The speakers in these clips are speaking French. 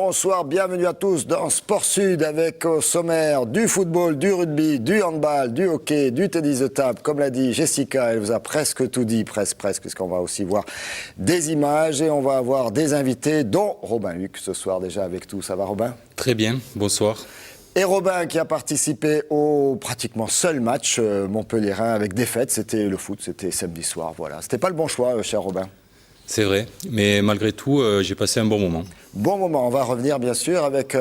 Bonsoir, bienvenue à tous dans Sport Sud avec au sommaire du football, du rugby, du handball, du hockey, du tennis de table. Comme l'a dit Jessica, elle vous a presque tout dit, presque, puisqu'on va aussi voir des images et on va avoir des invités, dont Robin Huc ce soir déjà avec nous. Ça va Robin? Très bien, bonsoir. Et Robin qui a participé au pratiquement seul match montpelliérain avec défaite, c'était le foot, c'était samedi soir, voilà. C'était pas le bon choix, cher Robin. C'est vrai, mais malgré tout, j'ai passé un bon moment. Bon moment, on va revenir bien sûr avec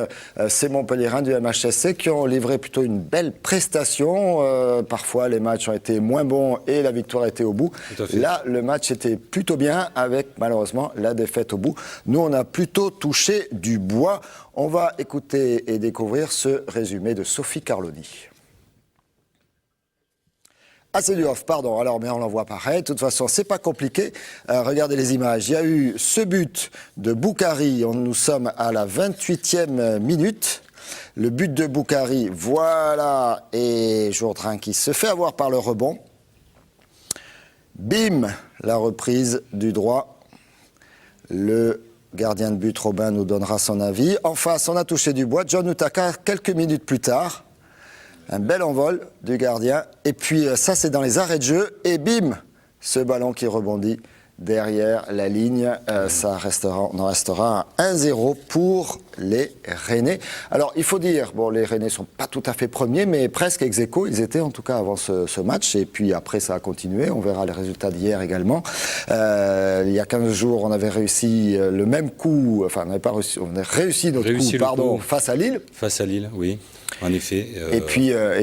ces Montpelliérains du MHSC qui ont livré plutôt une belle prestation. Parfois les matchs ont été moins bons et la victoire était au bout. Là, le match était plutôt bien avec malheureusement la défaite au bout. Nous, on a plutôt touché du bois. On va écouter et découvrir ce résumé de Sophie Carloni. Ah, c'est du off, pardon. Alors, mais on l'envoie pareil. De toute façon, c'est pas compliqué. Regardez les images. Il y a eu ce but de Boukari. Nous sommes à la 28e minute. Le but de Boukari, voilà. Et Jourdain qui se fait avoir par le rebond. Bim, la reprise du droit. Le gardien de but, Robin, nous donnera son avis. En face, on a touché du bois. John Utaka, quelques minutes plus tard. Un bel envol du gardien. Et puis ça, c'est dans les arrêts de jeu. Et bim, ce ballon qui rebondit derrière la ligne. On en restera à 1-0 pour les Rennais. Alors, il faut dire, bon, les Rennais ne sont pas tout à fait premiers, mais presque ex aequo. Ils étaient en tout cas avant ce match. Et puis après, ça a continué. On verra les résultats d'hier également. Il y a 15 jours, on avait réussi le même coup. Enfin, on n'avait pas réussi. On a réussi notre coup, face à Lille. Face à Lille, oui. En effet. Et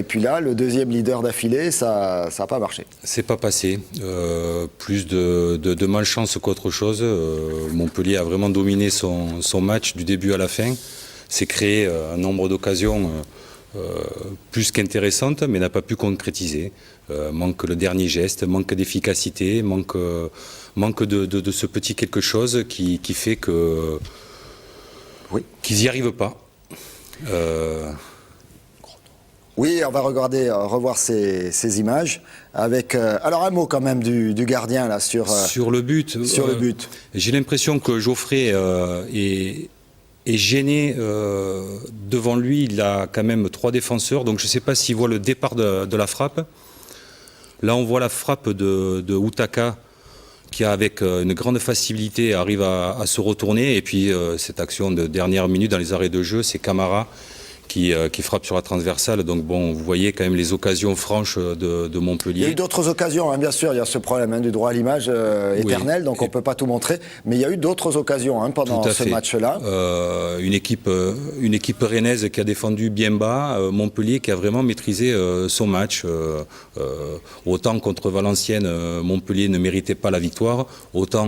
puis là, le deuxième leader d'affilée, ça n'a pas marché. C'est pas passé. Plus de malchance qu'autre chose. Montpellier a vraiment dominé son match du début à la fin. S'est créé un nombre d'occasions plus qu'intéressantes, mais n'a pas pu concrétiser. Manque le dernier geste, manque d'efficacité, manque de ce petit quelque chose qui fait que qu'ils n'y arrivent pas. Oui, on va revoir ces images. Avec, alors un mot quand même du gardien là, sur le but. Le but. J'ai l'impression que Geoffrey est gêné. Devant lui, il a quand même 3 défenseurs. Donc je ne sais pas s'il voit le départ de la frappe. Là, on voit la frappe de Utaka qui, avec une grande facilité, arrive à se retourner. Et puis cette action de dernière minute dans les arrêts de jeu, c'est Camara qui frappe sur la transversale. Donc bon, vous voyez quand même les occasions franches de Montpellier. Il y a eu d'autres occasions, hein, bien sûr. Il y a ce problème du droit à l'image éternel, donc on ne peut pas tout montrer. Mais il y a eu d'autres occasions pendant ce match-là. Une équipe rennaise qui a défendu bien bas, Montpellier qui a vraiment maîtrisé son match. Autant contre Valenciennes, Montpellier ne méritait pas la victoire, autant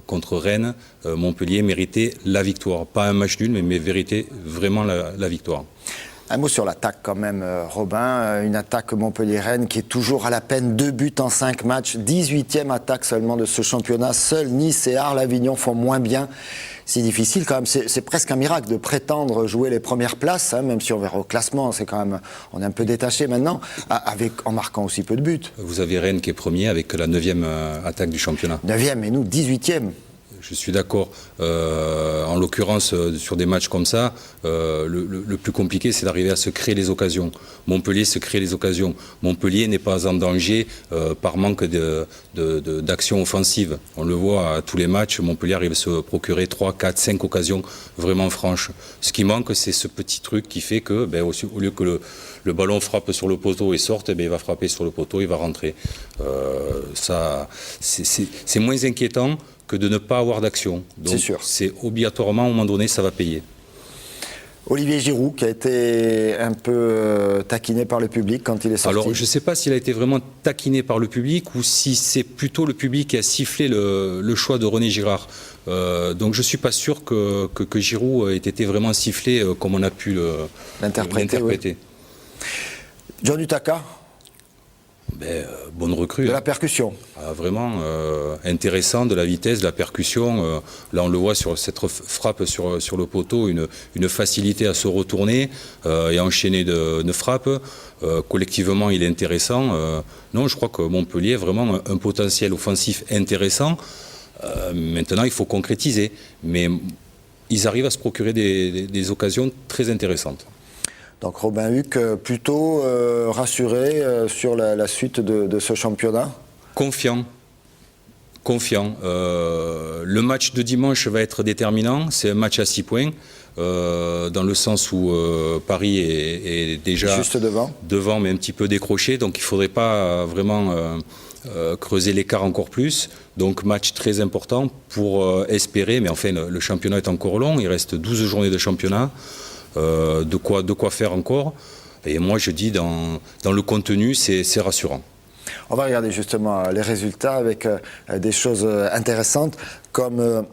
contre Rennes, Montpellier méritait la victoire. Pas un match nul, mais méritait vraiment la victoire. Un mot sur l'attaque quand même, Robin. Une attaque Montpellier-Rennes qui est toujours à la peine. 2 buts en 5 matchs. 18e attaque seulement de ce championnat. Seuls Nice et Arles-Avignon font moins bien. C'est difficile quand même. C'est presque un miracle de prétendre jouer les premières places, même si on verra au classement. C'est quand même, on est un peu détaché maintenant, en marquant aussi peu de buts. Vous avez Rennes qui est premier avec la 9e attaque du championnat. 9e et nous 18e. Je suis d'accord. En l'occurrence, sur des matchs comme ça, le plus compliqué, c'est d'arriver à se créer les occasions. Montpellier se crée les occasions. Montpellier n'est pas en danger par manque d'action offensive. On le voit à tous les matchs, Montpellier arrive à se procurer 3, 4, 5 occasions vraiment franches. Ce qui manque, c'est ce petit truc qui fait que, au lieu que le ballon frappe sur le poteau et sorte, il va frapper sur le poteau, il va rentrer. C'est moins inquiétant que de ne pas avoir d'action. Donc c'est obligatoirement, à un moment donné, ça va payer. Olivier Giroud, qui a été un peu taquiné par le public quand il est sorti. Alors, je ne sais pas s'il a été vraiment taquiné par le public ou si c'est plutôt le public qui a sifflé le choix de René Girard. Donc, je ne suis pas sûr que Giroud ait été vraiment sifflé comme on a pu l'interpréter. Oui. John Utaka. Bonne recrue. De la percussion. Vraiment intéressant, de la vitesse, de la percussion. Là, on le voit sur cette frappe sur le poteau, une facilité à se retourner et enchaîner de frappes. Collectivement, il est intéressant. Non, je crois que Montpellier a vraiment un potentiel offensif intéressant. Maintenant, il faut concrétiser. Mais ils arrivent à se procurer des occasions très intéressantes. Donc Robin Huc, plutôt rassuré sur la suite de ce championnat? Confiant. Le match de dimanche va être déterminant. C'est un match à 6 points, dans le sens où Paris est déjà juste devant, mais un petit peu décroché. Donc il ne faudrait pas vraiment creuser l'écart encore plus. Donc match très important pour espérer. Mais enfin, le championnat est encore long. Il reste 12 journées de championnat. De quoi faire encore. Et moi, je dis, dans le contenu, c'est rassurant. On va regarder justement les résultats avec des choses intéressantes comme...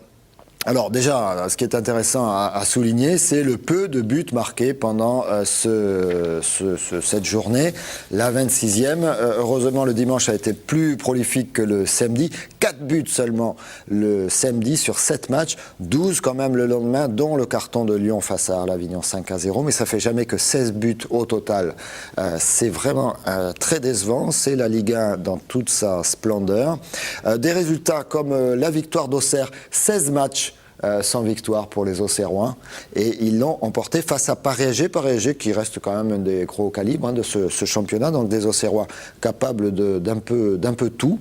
alors déjà, ce qui est intéressant à souligner, c'est le peu de buts marqués pendant cette journée, la 26e. Heureusement, le dimanche a été plus prolifique que le samedi. 4 buts seulement le samedi sur 7 matchs, 12 quand même le lendemain, dont le carton de Lyon face à Arles-Avignon 5-0. Mais ça fait jamais que 16 buts au total. C'est vraiment très décevant. C'est la Ligue 1 dans toute sa splendeur. Des résultats comme la victoire d'Auxerre, 16 matchs sans victoire pour les Auxerrois, et ils l'ont emporté face à Paris-SG qui reste quand même un des gros calibres de ce championnat, donc des Auxerrois capables d'un peu tout.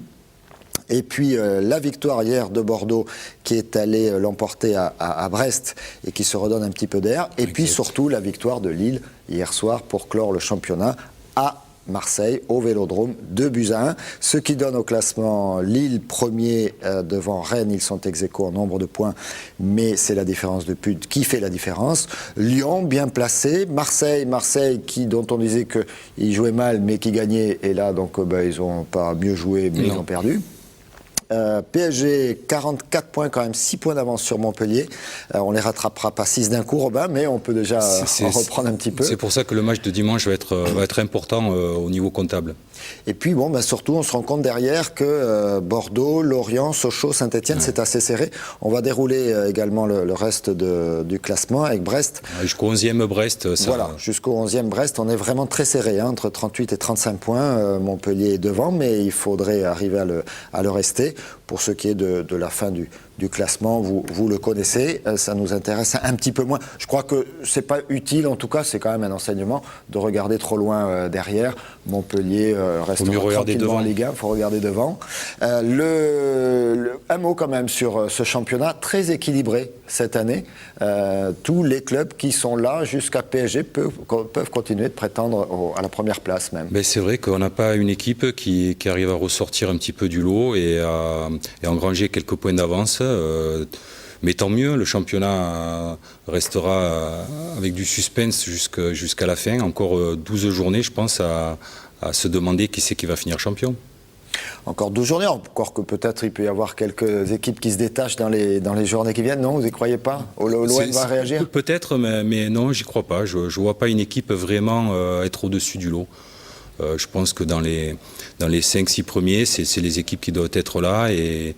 Et puis la victoire hier de Bordeaux qui est allé l'emporter à Brest et qui se redonne un petit peu d'air, et puis surtout la victoire de Lille hier soir pour clore le championnat à Marseille, au Vélodrome, 2-1, ce qui donne au classement Lille premier devant Rennes. Ils sont ex-aequo en nombre de points, mais c'est la différence de buts qui fait la différence. Lyon, bien placé. Marseille dont on disait qu'ils jouaient mal, mais qui gagnaient. Et là, donc, ils n'ont pas mieux joué, mais ils ont perdu. PSG, 44 points quand même, 6 points d'avance sur Montpellier. On les rattrapera pas 6 d'un coup, Robin, mais on peut déjà en reprendre un petit peu. C'est pour ça que le match de dimanche va être important au niveau comptable. Et puis surtout on se rend compte derrière que Bordeaux, Lorient, Sochaux, Saint-Etienne, c'est assez serré. On va dérouler également le reste du classement avec Brest. Jusqu'au 11e Brest. Voilà, jusqu'au 11e Brest, on est vraiment très serré, entre 38 et 35 points. Montpellier est devant, mais il faudrait arriver à le rester. Pour ce qui est de la fin du classement, vous le connaissez, ça nous intéresse un petit peu moins. Je crois que c'est pas utile, en tout cas, c'est quand même un enseignement de regarder trop loin derrière. Montpellier reste tranquillement en Ligue 1, il faut regarder devant. Un mot quand même sur ce championnat très équilibré cette année. Tous les clubs qui sont là jusqu'à PSG peuvent continuer de prétendre à la première place même. Mais c'est vrai qu'on n'a pas une équipe qui arrive à ressortir un petit peu du lot et engranger quelques points d'avance. Mais tant mieux, le championnat restera avec du suspense jusqu'à la fin. Encore 12 journées, je pense, à se demander qui c'est qui va finir champion. Encore 12 journées, encore que peut-être il peut y avoir quelques équipes qui se détachent dans les journées qui viennent, non? Vous n'y croyez pas? L'OM va réagir? Peut-être, mais non, j'y crois pas. Je ne vois pas une équipe vraiment être au-dessus du lot. Je pense que dans les 5-6 premiers, c'est les équipes qui doivent être là et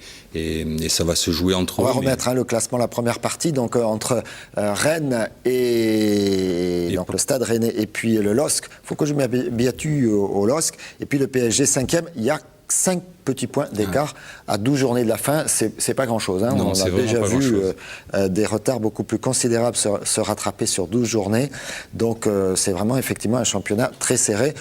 ça va se jouer entre eux. On va remettre le classement, la première partie, donc entre Rennes et donc le Stade Rennais et puis le LOSC. Il faut que je m'habitue au LOSC. Et puis le PSG 5e, il y a 5 petits points d'écart à 12 journées de la fin, c'est pas grand-chose. Hein. Non, on a déjà vu des retards beaucoup plus considérables se rattraper sur 12 journées. Donc c'est vraiment effectivement un championnat très serré.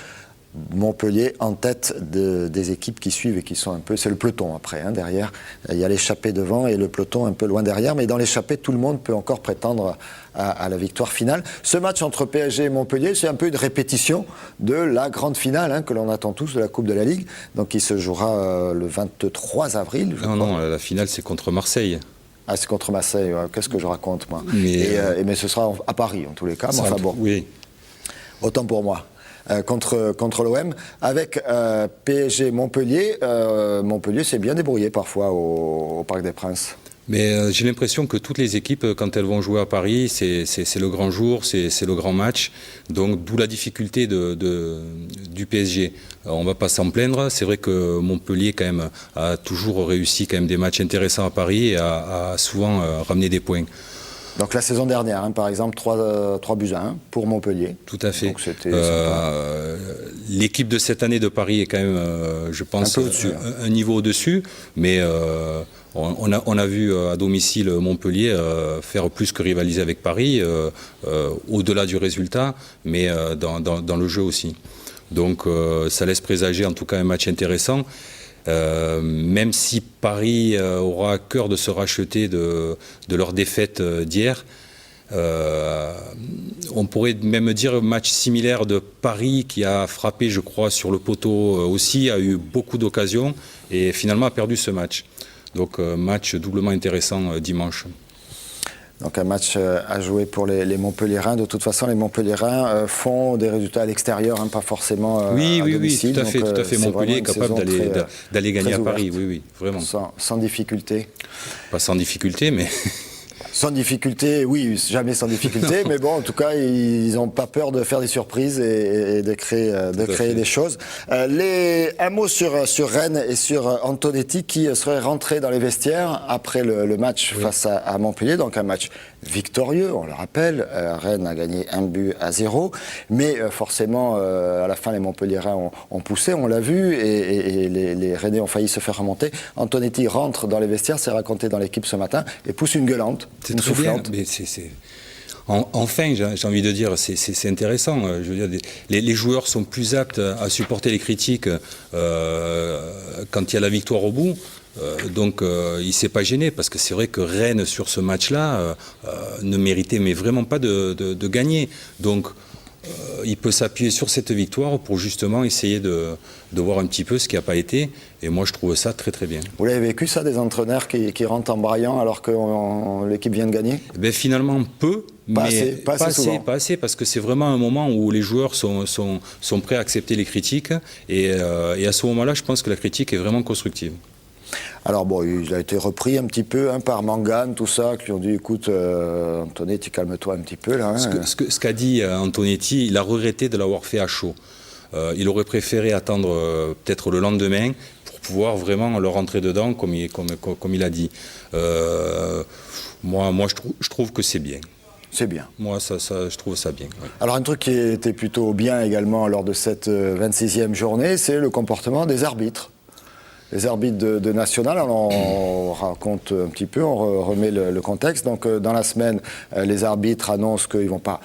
Montpellier en tête des équipes qui suivent et qui sont un peu... C'est le peloton après, derrière. Il y a l'échappée devant et le peloton un peu loin derrière. Mais dans l'échappée, tout le monde peut encore prétendre à la victoire finale. Ce match entre PSG et Montpellier, c'est un peu une répétition de la grande finale que l'on attend tous de la Coupe de la Ligue. Donc qui se jouera le 23 avril. Non, la finale, c'est contre Marseille. Ah, c'est contre Marseille. Qu'est-ce que je raconte, moi? Mais ce sera à Paris, en tous les cas. Enfin bon. Oui. Autant pour moi. Contre l'OM, avec PSG Montpellier. Montpellier s'est bien débrouillé parfois au Parc des Princes. Mais j'ai l'impression que toutes les équipes, quand elles vont jouer à Paris, c'est le grand jour, c'est le grand match. Donc d'où la difficulté du PSG. On ne va pas s'en plaindre. C'est vrai que Montpellier quand même a toujours réussi quand même des matchs intéressants à Paris et a souvent ramené des points. Donc la saison dernière, par exemple, 3-1 pour Montpellier. Tout à fait. Donc c'était l'équipe de cette année de Paris est quand même, je pense, un peu au-dessus, un niveau au-dessus. Mais On a vu à domicile Montpellier faire plus que rivaliser avec Paris, au-delà du résultat, mais dans le jeu aussi. Donc ça laisse présager en tout cas un match intéressant. Même si Paris aura à cœur de se racheter de leur défaite d'hier, on pourrait même dire match similaire de Paris qui a frappé, je crois, sur le poteau aussi, a eu beaucoup d'occasions et finalement a perdu ce match. Donc match doublement intéressant dimanche. Donc un match à jouer pour les Montpelliérains. De toute façon, les Montpelliérains font des résultats à l'extérieur, pas forcément à domicile. Oui, tout à fait. Montpellier est capable d'aller gagner à Paris, oui, vraiment. Sans difficulté. Pas sans difficulté, mais... Sans difficulté, oui, jamais sans difficulté, mais bon, en tout cas, ils n'ont pas peur de faire des surprises et de créer des choses. Un mot sur Rennes et sur Antonetti qui serait rentré dans les vestiaires après le match face à Montpellier, donc un match victorieux, on le rappelle. Rennes a gagné 1-0, mais forcément, à la fin, les Montpelliérains ont poussé, on l'a vu, et les Rennais ont failli se faire remonter. Antonetti rentre dans les vestiaires, c'est raconté dans l'équipe ce matin, et pousse une gueulante. C'est très bien, mais enfin, j'ai envie de dire, c'est intéressant. Je veux dire, les joueurs sont plus aptes à supporter les critiques quand il y a la victoire au bout. Donc il ne s'est pas gêné, parce que c'est vrai que Rennes, sur ce match-là, ne méritait mais vraiment pas de gagner. Donc il peut s'appuyer sur cette victoire pour justement essayer de voir un petit peu ce qui n'a pas été. Et moi, je trouve ça très très bien. Vous l'avez vécu, ça, des entraîneurs qui rentrent en braillant alors que l'équipe vient de gagner ? Ben, finalement, peu. Pas assez, parce que c'est vraiment un moment où les joueurs sont prêts à accepter les critiques. Et à ce moment-là, je pense que la critique est vraiment constructive. Alors bon, il a été repris un petit peu par Mangane, tout ça, qui ont dit, écoute, Antonetti, calme-toi un petit peu là. Ce qu'a dit Antonetti, il a regretté de l'avoir fait à chaud. Il aurait préféré attendre peut-être le lendemain pour pouvoir vraiment le rentrer dedans, comme il a dit. Moi je trouve que c'est bien. C'est bien. Moi, je trouve ça bien. Oui. Alors, un truc qui était plutôt bien également lors de cette 26e journée, c'est le comportement des arbitres. Les arbitres de National, alors on raconte un petit peu, on remet le contexte. Donc, dans la semaine, les arbitres annoncent qu'ils ne vont pas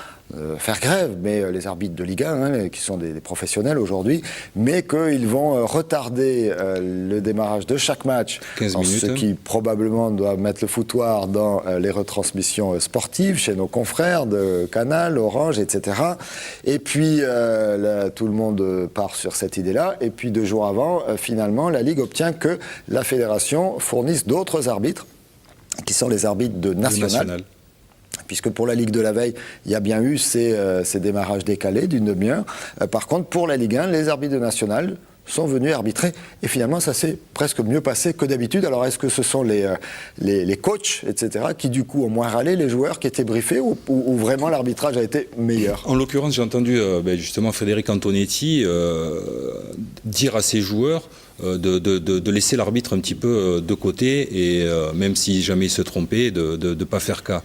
faire grève, mais les arbitres de Ligue 1, qui sont des professionnels aujourd'hui, mais qu'ils vont retarder le démarrage de chaque match, 15 minutes, ce qui probablement doit mettre le foutoir dans les retransmissions sportives chez nos confrères de Canal, Orange, etc. Et puis là, tout le monde part sur cette idée-là, et puis 2 jours avant, finalement, la Ligue obtient que la fédération fournisse d'autres arbitres, qui sont les arbitres de National. Puisque pour la Ligue de la veille, il y a bien eu ces démarrages décalés d'une demi-heure. Par contre, pour la Ligue 1, les arbitres de National sont venus arbitrer. Et finalement, ça s'est presque mieux passé que d'habitude. Alors, est-ce que ce sont les coachs, etc., qui du coup ont moins râlé les joueurs qui étaient briefés, ou vraiment l'arbitrage a été meilleur ? En l'occurrence, j'ai entendu justement Frédéric Antonetti dire à ses joueurs de laisser l'arbitre un petit peu de côté, et même si jamais il se trompait, de ne pas faire cas.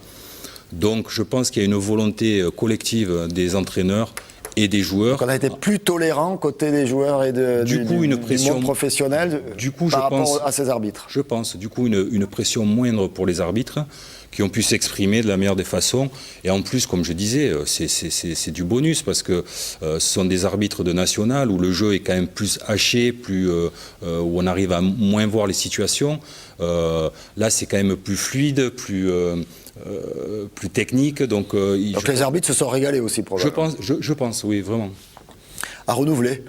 Donc je pense qu'il y a une volonté collective des entraîneurs et des joueurs. Donc on a été plus tolérant côté des joueurs et du monde professionnel par rapport à ces arbitres. Je pense, du coup, une pression moindre pour les arbitres qui ont pu s'exprimer de la meilleure des façons. Et en plus, comme je disais, c'est du bonus, parce que ce sont des arbitres de National où le jeu est quand même plus haché, où on arrive à moins voir les situations. Là, c'est quand même plus fluide, plus technique. Donc les arbitres se sont régalés aussi, probablement. Je pense, oui, vraiment. À renouveler.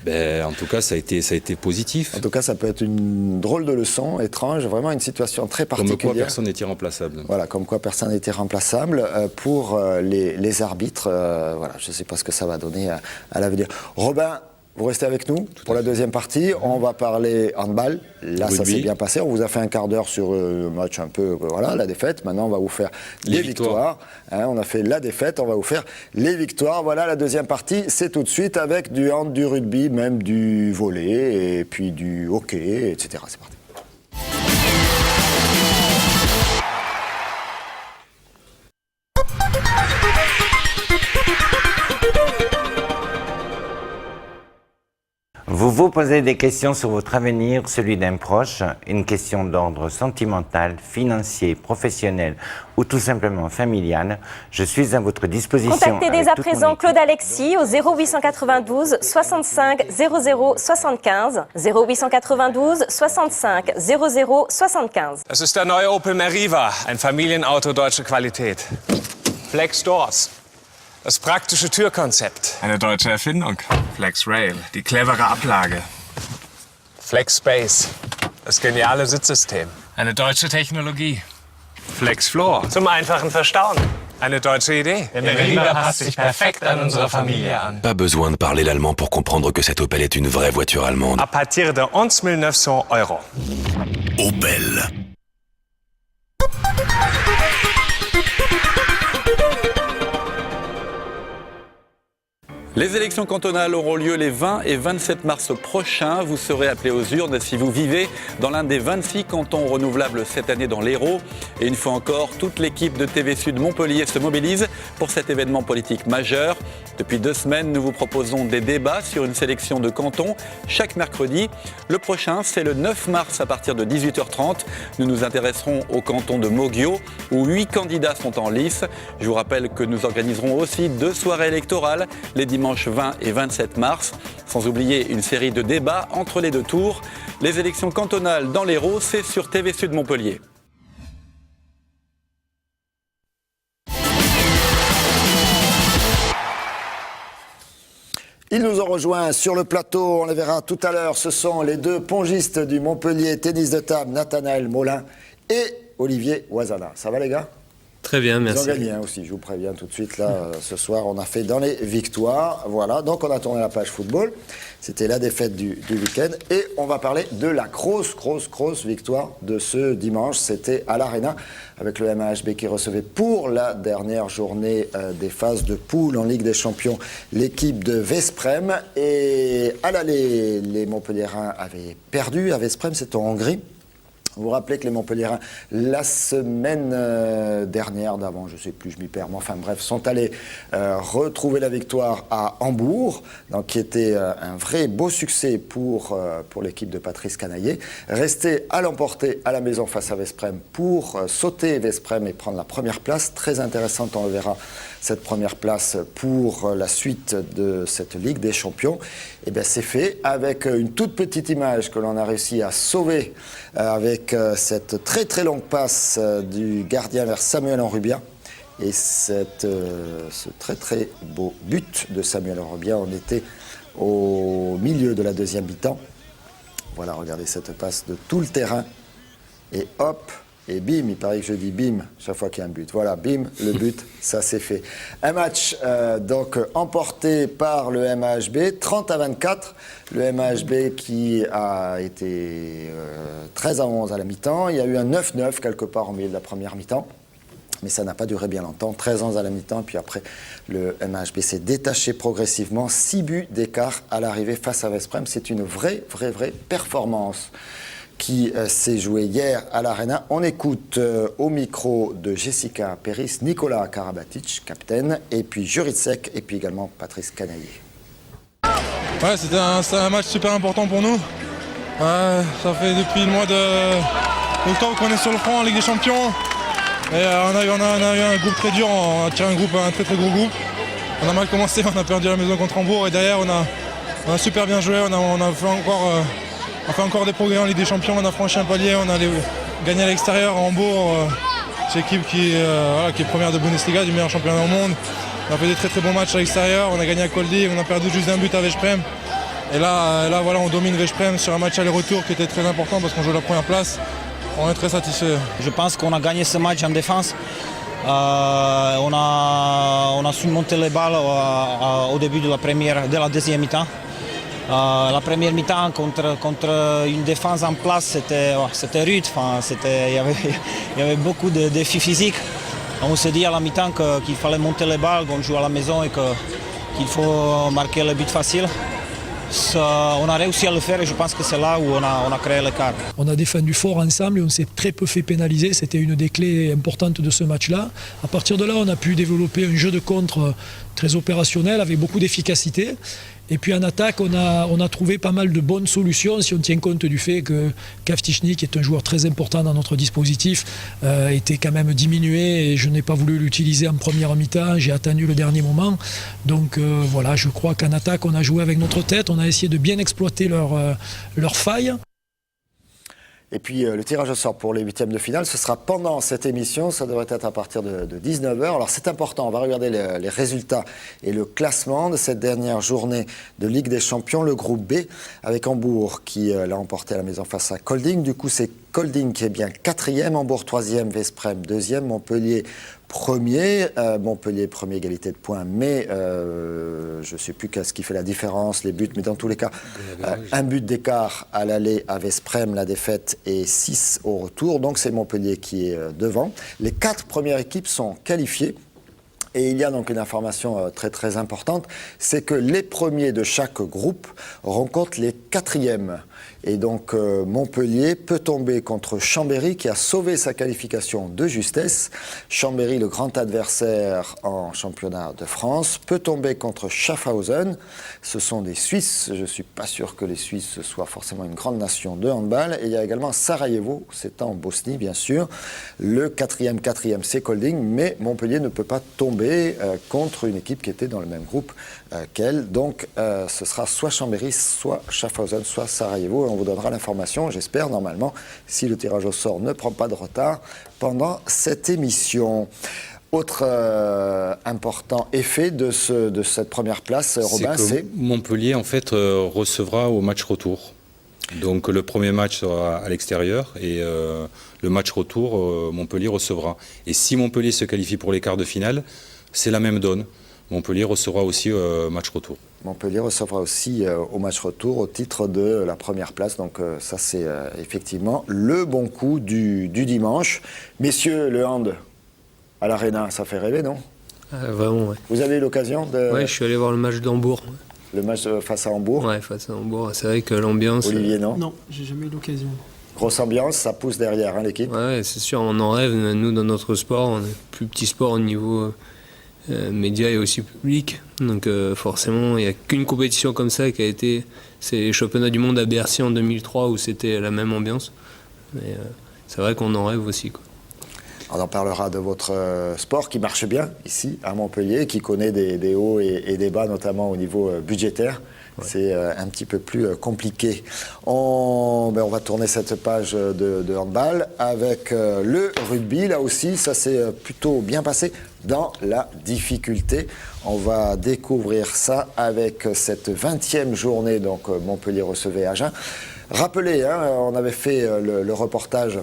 En tout cas, ça a été positif. En tout cas, ça peut être une drôle de leçon, étrange, vraiment une situation très particulière. Comme quoi personne n'est irremplaçable. Voilà, comme quoi personne n'est irremplaçable pour les arbitres. Voilà, je ne sais pas ce que ça va donner à l'avenir. Robin, vous restez avec nous pour la deuxième partie. On va parler handball. Là, ça s'est bien passé. On vous a fait un quart d'heure sur le match un peu, voilà, la défaite. Maintenant, on va vous faire les victoires. On a fait la défaite, on va vous faire les victoires. Voilà, la deuxième partie, c'est tout de suite avec du hand, du rugby, même du volley, et puis du hockey, etc. C'est parti. Vous vous posez des questions sur votre avenir, celui d'un proche, une question d'ordre sentimental, financier, professionnel ou tout simplement familial, je suis à votre disposition. Contactez dès à présent Claude Alexis au 0892 65 00 75 0892 65 00 75. Das ist der neue Opel Meriva, ein Familienauto deutsche Qualität. Flex Doors, das praktische Türkonzept. Eine deutsche Erfindung. Flex Rail, die clevere Ablage. Flex Space, das geniale Sitzsystem. Eine deutsche Technologie. Flex Floor, zum einfachen Verstauen. Eine deutsche Idee. Der Meriva passt sich perfekt an unsere Familie an. Pas besoin de parler l'allemand pour comprendre que cette Opel est une vraie voiture allemande. À partir de 11 900 €. Opel. Les élections cantonales auront lieu les 20 et 27 mars prochains. Vous serez appelés aux urnes si vous vivez dans l'un des 26 cantons renouvelables cette année dans l'Hérault. Et une fois encore, toute l'équipe de TV Sud Montpellier se mobilise pour cet événement politique majeur. Depuis 2 semaines, nous vous proposons des débats sur une sélection de cantons chaque mercredi. Le prochain, c'est le 9 mars à partir de 18h30. Nous nous intéresserons au canton de Moguio où 8 candidats sont en lice. Je vous rappelle que nous organiserons aussi 2 soirées électorales les dimanches 20 et 27 mars, sans oublier une série de débats entre les 2 tours. Les élections cantonales dans l'Hérault, c'est sur TV Sud Montpellier. Ils nous ont rejoints sur le plateau, on les verra tout à l'heure. Ce sont les 2 pongistes du Montpellier tennis de table, Nathanaël Molin et Olivier Ouazana. Ça va les gars ? Très bien, merci. Ils ont gagné aussi, je vous préviens tout de suite. Là, ce soir, on a fait dans les victoires. Voilà, donc on a tourné la page football. C'était la défaite du week-end. Et on va parler de la grosse victoire de ce dimanche. C'était à l'Arena, avec le MAHB qui recevait pour la dernière journée des phases de poule en Ligue des Champions l'équipe de Veszprém. Et à l'aller, les Montpelliérains avaient perdu à Veszprém, c'était en Hongrie. Vous vous rappelez que les Montpelliérains, la semaine dernière, d'avant, je ne sais plus, je m'y perds, mais enfin bref, sont allés retrouver la victoire à Hambourg, donc, qui était un vrai beau succès pour l'équipe de Patrice Canaillé. Rester à l'emporter à la maison face à Veszprém pour sauter Veszprém et prendre la première place. Très intéressante, on le verra, cette première place pour la suite de cette Ligue des Champions. Et bien c'est fait avec une toute petite image que l'on a réussi à sauver avec cette très longue passe du gardien vers Samuel Enrubia et ce très beau but de Samuel Enrubia. On était au milieu de la deuxième mi-temps. Voilà, regardez cette passe de tout le terrain et hop, et bim, il paraît que je dis bim chaque fois qu'il y a un but. Voilà, bim, le but, ça c'est fait. Un match donc emporté par le MAHB, 30-24. Le MAHB qui a été 13-11 à la mi-temps. Il y a eu un 9-9 quelque part au milieu de la première mi-temps. Mais ça n'a pas duré bien longtemps, 13-11 à la mi-temps. Et puis après, le MAHB s'est détaché progressivement. 6 buts d'écart à l'arrivée face à Veszprém. C'est une vraie performance qui s'est joué hier à l'Arena. On écoute au micro de Jessica Peris, Nicolas Karabatic, capitaine, et puis Juricek, et puis également Patrice Canaillé. Ouais, c'était un match super important pour nous. Ça fait depuis le mois d'octobre qu'on est sur le front en Ligue des Champions. Et on a eu un groupe très dur, on a tiré un très gros groupe. On a mal commencé, on a perdu à la maison contre Hambourg, et derrière on a super bien joué, on a fait encore des progrès en Ligue des Champions, on a franchi un palier, on a gagné à l'extérieur à Hambourg, c'est l'équipe qui est première de Bundesliga, du meilleur championnat au monde. On a fait des très bons matchs à l'extérieur, on a gagné à Koldi, on a perdu juste d'un but à Veszprém. Et là voilà, on domine Veszprém sur un match aller-retour qui était très important parce qu'on joue la première place. On est très satisfait. Je pense qu'on a gagné ce match en défense. On a su monter les balles au début de la deuxième mi-temps. La première mi-temps contre une défense en place, c'était rude. Il y avait beaucoup de défis physiques. On s'est dit à la mi-temps qu'il fallait monter les balles, qu'on joue à la maison et qu'il faut marquer le but facile. On a réussi à le faire et je pense que c'est là où on a créé l'écart. On a défendu fort ensemble et on s'est très peu fait pénaliser. C'était une des clés importantes de ce match-là. À partir de là, on a pu développer un jeu de contre très opérationnel avec beaucoup d'efficacité. Et puis en attaque, on a trouvé pas mal de bonnes solutions si on tient compte du fait que Kavtichnik, qui est un joueur très important dans notre dispositif, était quand même diminué et je n'ai pas voulu l'utiliser en première mi-temps, j'ai attendu le dernier moment. Donc voilà, je crois qu'en attaque, on a joué avec notre tête, on a essayé de bien exploiter leurs failles. Et puis le tirage au sort pour les huitièmes de finale, ce sera pendant cette émission, ça devrait être à partir de 19h. Alors c'est important, on va regarder les résultats et le classement de cette dernière journée de Ligue des Champions, le groupe B, avec Hambourg qui l'a emporté à la maison face à Kolding. Du coup c'est Kolding qui est bien 4e, Hambourg 3e, Veszprém 2e, Montpellier premier, Montpellier premier, égalité de points, mais je ne sais plus qu'est-ce qui fait la différence, les buts, mais dans tous les cas, un but d'écart à l'aller à Veszprém, la défaite est 6 au retour, donc c'est Montpellier qui est devant. Les 4 premières équipes sont qualifiées. Et il y a donc une information très très importante, c'est que les premiers de chaque groupe rencontrent les 4e. Et donc Montpellier peut tomber contre Chambéry qui a sauvé sa qualification de justesse. Chambéry, le grand adversaire en championnat de France, peut tomber contre Schaffhausen. Ce sont des Suisses. Je ne suis pas sûr que les Suisses soient forcément une grande nation de handball. Et il y a également Sarajevo, c'est en Bosnie bien sûr. Le 4e, c'est Kolding, mais Montpellier ne peut pas tomber contre une équipe qui était dans le même groupe qu'elle. Donc ce sera soit Chambéry, soit Schaffhausen, soit Sarajevo. On vous donnera l'information, j'espère, normalement, si le tirage au sort ne prend pas de retard pendant cette émission. Autre important effet de cette première place, Robin, c'est Montpellier, en fait, recevra au match retour. Donc le premier match sera à l'extérieur et le match retour, Montpellier recevra. Et si Montpellier se qualifie pour les quarts de finale, c'est la même donne. Montpellier recevra aussi match retour. Montpellier recevra aussi au match retour au titre de la première place. Donc ça, c'est effectivement le bon coup du dimanche. Messieurs, le hand à l'Arena, ça fait rêver, non? Vraiment, ouais. Vous avez eu l'occasion de... Ouais, je suis allé voir le match d'Hambourg. Le match face à Hambourg? Ouais, face à Hambourg. C'est vrai que l'ambiance... Olivier, non? Non, j'ai jamais eu l'occasion. Grosse ambiance, ça pousse derrière, hein, l'équipe? Ouais, c'est sûr, on en rêve. Nous, dans notre sport, on est le plus petit sport au niveau... médias et aussi public. Donc forcément, il n'y a qu'une compétition comme ça qui a été... C'est les championnats du monde à Bercy en 2003 où c'était la même ambiance. Mais c'est vrai qu'on en rêve aussi, quoi. On en parlera de votre sport qui marche bien ici à Montpellier, qui connaît des hauts et des bas, notamment au niveau budgétaire. Ouais. C'est un petit peu plus compliqué. On va tourner cette page de handball avec le rugby. Là aussi, ça s'est plutôt bien passé dans la difficulté. On va découvrir ça avec cette 20e journée. Donc Montpellier recevait Agen. Rappelez, hein, on avait fait le reportage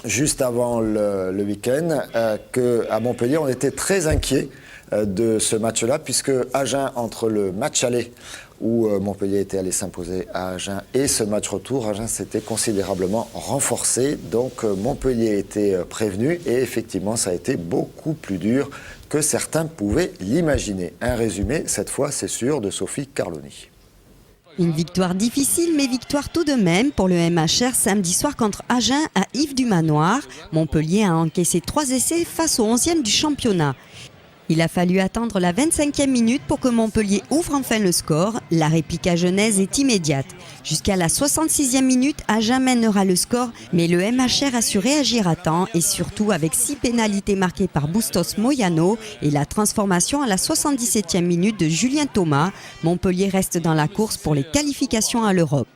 juste avant le week-end, qu'à Montpellier, on était très inquiets de ce match-là, puisque Agen, entre le match aller, où Montpellier était allé s'imposer à Agen, et ce match retour, Agen s'était considérablement renforcé. Donc Montpellier était prévenu, et effectivement, ça a été beaucoup plus dur que certains pouvaient l'imaginer. Un résumé, cette fois, c'est sûr, de Sophie Carloni. Une victoire difficile, mais victoire tout de même pour le MHR samedi soir contre Agen à Yves-du-Manoir. Montpellier a encaissé 3 essais face au 11e du championnat. Il a fallu attendre la 25e minute pour que Montpellier ouvre enfin le score. La réplique agenaise est immédiate. Jusqu'à la 66e minute, Agen mènera le score, mais le MHR a su réagir à temps et surtout avec 6 pénalités marquées par Bustos Moyano et la transformation à la 77e minute de Julien Thomas. Montpellier reste dans la course pour les qualifications à l'Europe.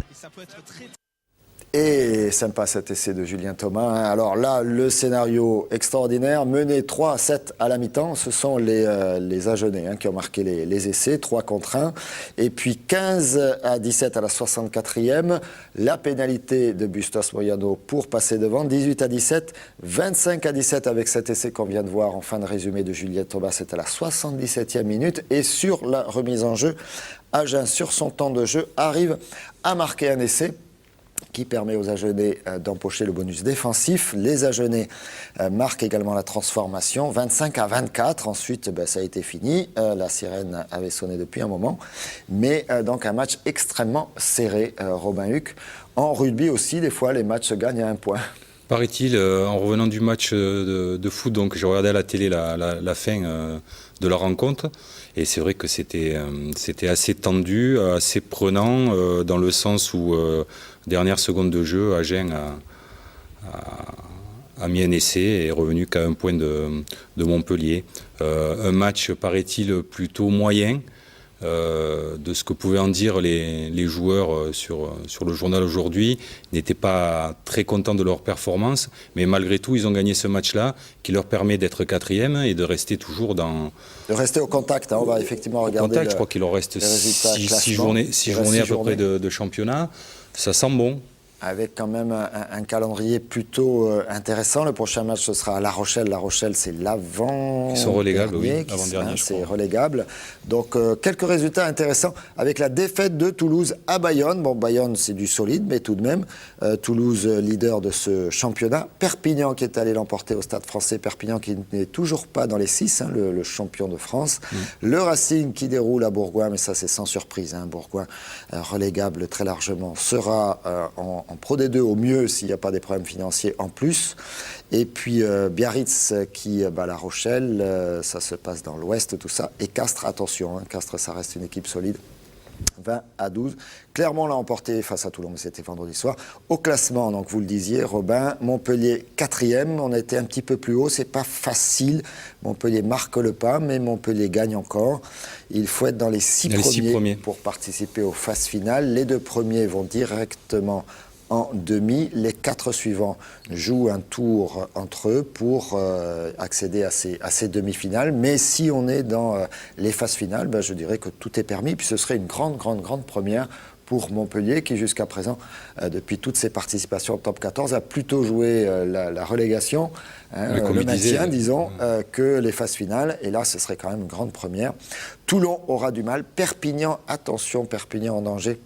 Et sympa cet essai de Julien Thomas. Alors là, le scénario extraordinaire, mené 3-7 à la mi-temps, ce sont les Agenais qui ont marqué les essais, 3 contre 1. Et puis 15-17 à la 64e, la pénalité de Bustos Moyano pour passer devant, 18-17, 25-17 avec cet essai qu'on vient de voir en fin de résumé de Julien Thomas, c'est à la 77e minute. Et sur la remise en jeu, Agen, sur son temps de jeu, arrive à marquer un essai qui permet aux Agenais d'empocher le bonus défensif. Les Agenais marquent également la transformation, 25-24. Ensuite, ça a été fini. La sirène avait sonné depuis un moment. Mais donc un match extrêmement serré, Robin Huck. En rugby aussi, des fois, les matchs se gagnent à 1 point. Paraît-il, en revenant du match de foot, donc j'ai regardé à la télé la fin de la rencontre, et c'est vrai que c'était assez tendu, assez prenant, dans le sens où, dernière seconde de jeu, Agen a mis un essai et est revenu qu'à un point de Montpellier. Un match, paraît-il, plutôt moyen. De ce que pouvaient en dire les joueurs sur le journal aujourd'hui, n'étaient pas très contents de leur performance, mais malgré tout, ils ont gagné ce match-là, qui leur permet d'être 4e et de rester toujours dans... De rester au contact, hein, on va effectivement regarder je crois qu'il leur reste 6 journées à peu près de championnat, ça sent bon. Avec quand même un calendrier plutôt intéressant. Le prochain match, ce sera à La Rochelle. La Rochelle, c'est l'avant. Ils sont relégables, oui, avant-dernier. C'est relégable. Donc, quelques résultats intéressants avec la défaite de Toulouse à Bayonne. Bon, Bayonne, c'est du solide, mais tout de même, Toulouse, leader de ce championnat. Perpignan qui est allé l'emporter au Stade Français. Perpignan qui n'est toujours pas dans les 6, hein, le champion de France. Le Racing qui déroule à Bourgoin, mais ça, c'est sans surprise. Hein, Bourgoin, relégable très largement, sera en Pro D2 au mieux s'il n'y a pas des problèmes financiers en plus. Et puis Biarritz qui bat La Rochelle, ça se passe dans l'Ouest, tout ça. Et Castres, attention, hein, Castres, ça reste une équipe solide. 20-12. Clermont l'a emporté face à Toulon, mais c'était vendredi soir. Au classement, donc vous le disiez, Robin, Montpellier 4e. On a été un petit peu plus haut, c'est pas facile. Montpellier marque le pas, mais Montpellier gagne encore. Il faut être dans les 6 premiers pour participer aux phases finales. Les 2 premiers vont directement en demi. Les 4 suivants jouent un tour entre eux pour accéder à ces demi-finales. Mais si on est dans les phases finales, ben, je dirais que tout est permis. Puis ce serait une grande première pour Montpellier qui jusqu'à présent, depuis toutes ses participations au top 14, a plutôt joué la relégation, hein, le maintien, disons, que les phases finales. Et là, ce serait quand même une grande première. Toulon aura du mal. Perpignan, attention, Perpignan en danger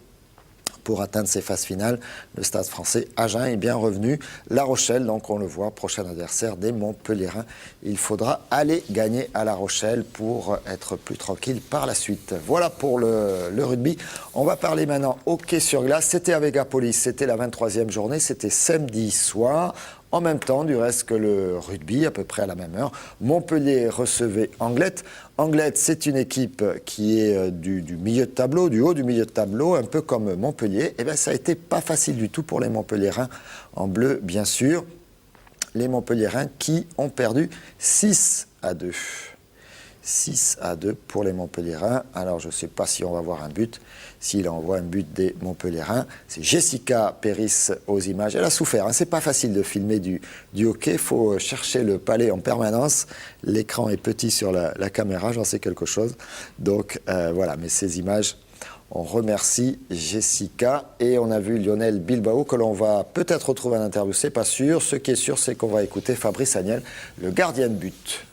pour atteindre ces phases finales. Le Stade Français, Agen est bien revenu. La Rochelle, donc on le voit, prochain adversaire des Montpelliérains. Il faudra aller gagner à La Rochelle pour être plus tranquille par la suite. Voilà pour le rugby. On va parler maintenant hockey sur glace. C'était à Vegapolis, c'était la 23e journée, c'était samedi soir. En même temps, du reste que le rugby, à peu près à la même heure. Montpellier recevait Anglet. Anglet, c'est une équipe qui est du milieu de tableau, du haut du milieu de tableau, un peu comme Montpellier. Eh bien, ça a été pas facile du tout pour les Montpelliérains, en bleu, bien sûr. Les Montpelliérains qui ont perdu 6-2. 6-2 pour les Montpelliérains. Alors, je ne sais pas si on va voir un but. S'il envoie un but des Montpelliérains, c'est Jessica Péris aux images. Elle a souffert, hein. C'est pas facile de filmer du hockey. Il faut chercher le palais en permanence. L'écran est petit sur la caméra, j'en sais quelque chose. Donc, voilà, mais ces images, on remercie Jessica. Et on a vu Lionel Bilbao, que l'on va peut-être retrouver en interview, c'est pas sûr. Ce qui est sûr, c'est qu'on va écouter Fabrice Agnel, le gardien de but.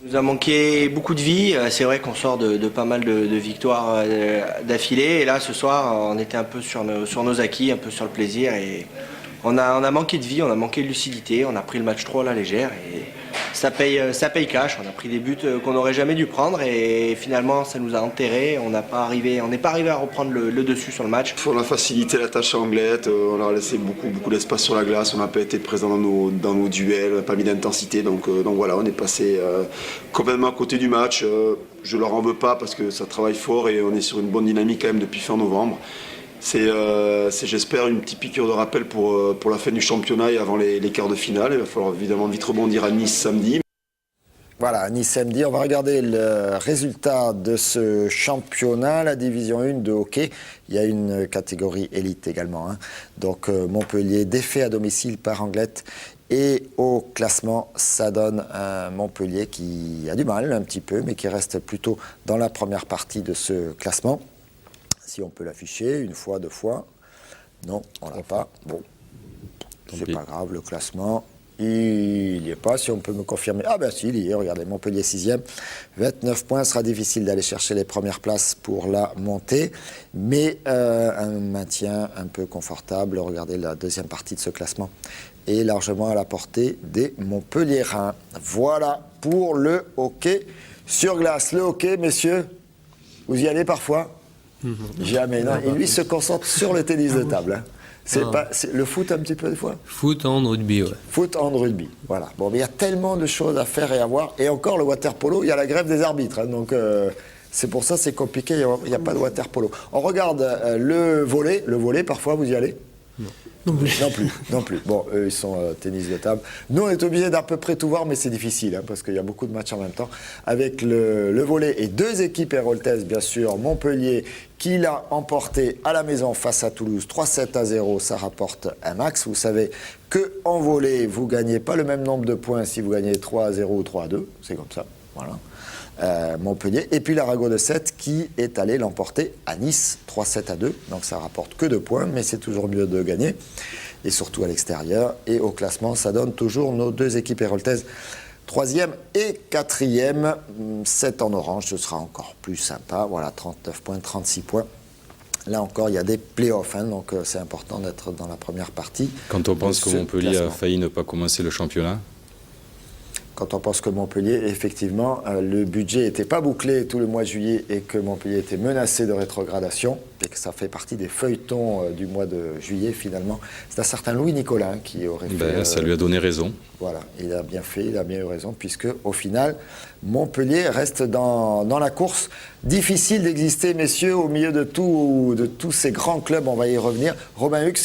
Il nous a manqué beaucoup de vie. C'est vrai qu'on sort de pas mal de victoires d'affilée. Et là, ce soir, on était un peu sur nos acquis, un peu sur le plaisir. Et on a manqué de vie, on a manqué de lucidité. On a pris le match trop à la légère. Et ça paye cash. On a pris des buts qu'on n'aurait jamais dû prendre. Et finalement, ça nous a enterrés. On n'est pas arrivé à reprendre le dessus sur le match. On a facilité la tâche à Anglet. On leur a laissé beaucoup d'espace sur la glace. On n'a pas été présent dans nos duels, pas mis d'intensité. Donc voilà, on est passé complètement à côté du match. Je leur en veux pas parce que ça travaille fort et on est sur une bonne dynamique quand même depuis fin novembre. C'est j'espère une petite piqûre de rappel pour la fin du championnat et avant les quarts de finale. Il va falloir évidemment vite rebondir à Nice samedi. Voilà, à Nice samedi. On va regarder le résultat de ce championnat, la division 1 de hockey. Il y a une catégorie élite également, hein. Donc Montpellier défait à domicile par Anglet. Et au classement, ça donne un Montpellier qui a du mal un petit peu, mais qui reste plutôt dans la première partie de ce classement. Si on peut l'afficher, une fois, 2 fois. Non, on l'a pas. Bon, c'est pas grave, le classement, il n'y est pas. Si on peut me confirmer. Ah ben si, il y est, regardez, Montpellier 6e. 29 points, sera difficile d'aller chercher les premières places pour la montée. Mais un maintien un peu confortable. Regardez la deuxième partie de ce classement. Et largement à la portée des Montpelliérains. Voilà pour le hockey sur glace. Le hockey, messieurs, vous y allez parfois ? Jamais, non. Et lui se concentre sur le tennis de table. Hein. C'est le foot un petit peu des fois. Foot, hand, rugby, ouais. Foot, hand, rugby, voilà. Bon, mais il y a tellement de choses à faire et à voir. Et encore, le water-polo, il y a la grève des arbitres. Hein, donc, c'est pour ça c'est compliqué, il n'y a pas de water-polo. On regarde le volley. Le volley, parfois, vous y allez ? Non plus. Non plus. Bon, eux, ils sont tennis de table. Nous, on est obligés d'à peu près tout voir, mais c'est difficile, hein, parce qu'il y a beaucoup de matchs en même temps. Avec le volley et 2 équipes héroltaises, bien sûr. Montpellier, qui l'a emporté à la maison face à Toulouse, 3-7-0, ça rapporte un max. Vous savez qu'en volley, vous ne gagnez pas le même nombre de points si vous gagnez 3-0 ou 3-2. C'est comme ça, voilà. Montpellier, et puis l'Arago de 7 qui est allé l'emporter à Nice 3-7-2, donc ça rapporte que 2 points, mais c'est toujours mieux de gagner, et surtout à l'extérieur. Et au classement, ça donne toujours nos 2 équipes héroltaises, 3e et 4e, 7 en orange, ce sera encore plus sympa, voilà, 39 points, 36 points. Là encore, il y a des playoffs, hein, donc c'est important d'être dans la première partie. Quand on pense que Montpellier a failli ne pas commencer le championnat, quand on pense que Montpellier, effectivement, le budget n'était pas bouclé tout le mois de juillet et que Montpellier était menacé de rétrogradation et que ça fait partie des feuilletons du mois de juillet, finalement. C'est un certain Louis Nicolin qui aurait fait... ça lui a donné raison. Voilà, il a bien fait, il a bien eu raison, puisque au final, Montpellier reste dans la course. Difficile d'exister, messieurs, au milieu de tous ces grands clubs, on va y revenir. Robin Hugues,